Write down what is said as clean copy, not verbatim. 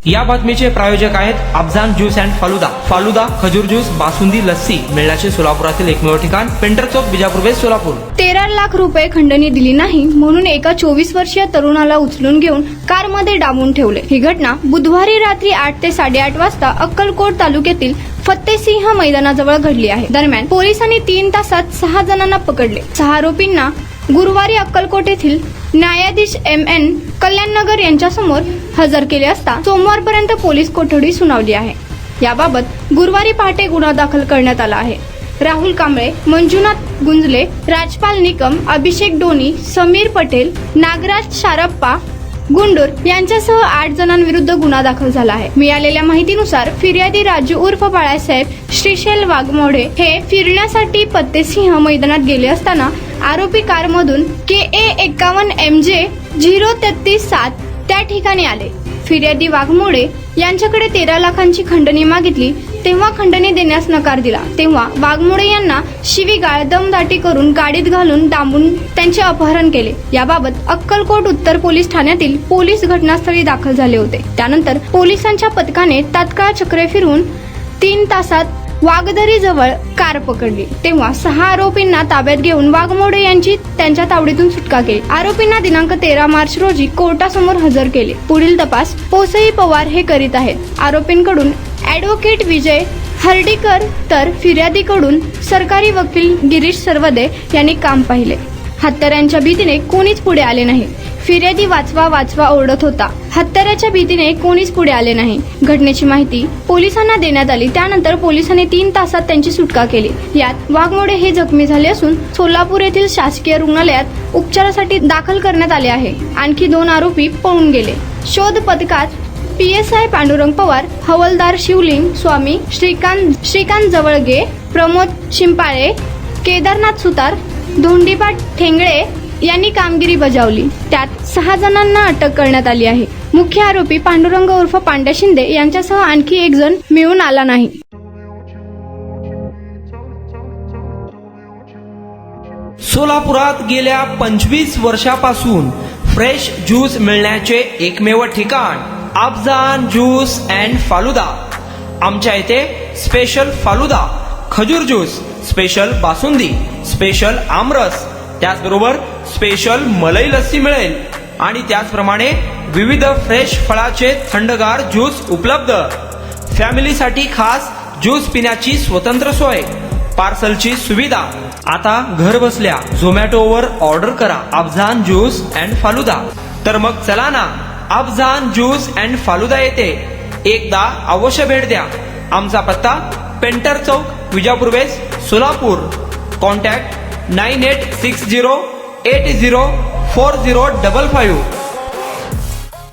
या बातमीचे प्रायोजक आहेत अफजान ज्यूस अँड फालुदा। फालुदा, खजूर ज्यूस, बासुंदी, लस्सी मिळण्याचे सोलापुरातील एकमेव ठिकाण पेंटर चौक, बिजापूर वेस्ट, सोलापूर। 13 लाख रुपये खंडणी दिली नाही म्हणून एका 24 वर्षीय तरुणाला उचलून घेऊन कारमध्ये डांबून ठेवले। ही घटना बुधवारी रात्री 8 ते 8:30 वाजता अक्कलकोट तालुक्यातील फत्तेसिंह मैदानाजवळ घडली आहे। दरम्यान पोलिसांनी 3 तासात 6 जणांना पकडले। 6 आरोपींना गुरुवारी अक्कलकोट येथील न्यायाधीश MN कल्याणनगर यांच्यासमोर हजर केले असता सोमवारपर्यंत पोलीस कोठडी सुनावली आहे। याबाबत गुरुवारी पहाटे गुन्हा दाखल करण्यात आला आहे। राहुल कांबळे, मंजुनाथ गुंजले, राजपाल निकम, अभिषेक डोनी, समीर पटेल, नागराज शारप्पा गुंडूर यांच्यासह 8 जणांविरुद्ध गुन्हा दाखल झाला आहे। मिळालेल्या माहितीनुसार फिर्यादी राजू उर्फ बाळासाहेब श्रीशैल वाघमोडे हे फिरण्यासाठी फत्तेसिंह मैदानात गेले असताना आरोपी कारमधून KA 51 MJ 0337 त्या ठिकाणी आले। फिर्यादी वाघमोडे यांच्याकडे 13 लाखांची खंडणी मागितली तेव्हा खंडणी देण्यास नकार दिला। तेव्हा वाघमोडे यांना शिवीगाळ, दमदाटी करून गाडीत घालून डांबून त्यांचे अपहरण केले। याबाबत अक्कलकोट उत्तर पोलीस ठाण्यातील पोलीस घटनास्थळी दाखल झाले होते। त्यानंतर पोलिसांच्या पथकाने तात्काळ चक्रे फिरवून 3 तासात वाघदरी जवळ कार पकडली। तेव्हा 6 आरोपींना ताब्यात घेऊन वाघमोडे यांची त्यांच्या तावडीतून सुटका केली। आरोपींना दिनांक 13 मार्च रोजी कोर्टासमोर हजर केले। पुढील तपास पोसई पवार हे करीत आहेत। आरोपींकडून ॲडव्होकेट विजय हर्डीकर तर फिर्यादीकडून सरकारी वकील गिरीश सरवदे यांनी काम पाहिले। हत्यारांच्या भीतीने कोणीच पुढे आले नाही। फिर्यादी वाचवा वाचवा ओरडत होता। हत्याराच्या भीतीने कोणीच पुढे आले नाही। घटनेची माहिती पोलिसांना देण्यात आली। त्यानंतर पोलिसांनी 3 तासात त्यांची सुटका केली। यात वाघमोडे हे जखमी झाले असून सोलापूर येथील शासकीय रुग्णालयात उपचारासाठी दाखल करण्यात आले आहे। आणखी 2 आरोपी पळून गेले। शोध पथकात PSI पांडुरंग पवार, हवलदार शिवलिंग स्वामी, श्रीकांत जवळगे, प्रमोद शिंपाळे, केदारनाथ सुतार, धोंडीबा ठेंगळे यांनी कामगिरी बजावली। त्यात 6 जणांना अटक करण्यात आली आहे। मुख्य आरोपी पांडुरंग उर्फ पांड्या शिंदे यांच्यासह आणखी एक जण मिळून आला नाही। सोलापुरात गेल्या 25 वर्षापासून फ्रेश ज्यूस मिळण्याचे एकमेव ठिकाण अफजान ज्यूस अँड फालुदा। आमच्या इथे स्पेशल फालुदा, खजूर ज्यूस, स्पेशल बासुंदी, स्पेशल आमरस, त्याचबरोबर स्पेशल मलाई लस्सी मिळेल आणि त्याचप्रमाणे विविध फ्रेश फळाचे थंडगार ज्यूस उपलब्ध। फॅमिलीसाठी खास ज्यूस पिण्याची स्वतंत्र सोय, पार्सलची सुविधा। आता घर बसल्या झोमॅटोवर ऑर्डर करा अफजान ज्यूस अँड फालुदा। तर मग चला ना अफजान ज्यूस अँड फालुदा येथे एकदा अवश्य भेट द्या। आमचा पत्ता पेंटर चौक, बिजापूर वेस्ट, सोलापूर। कॉन्टॅक्ट 9860804055।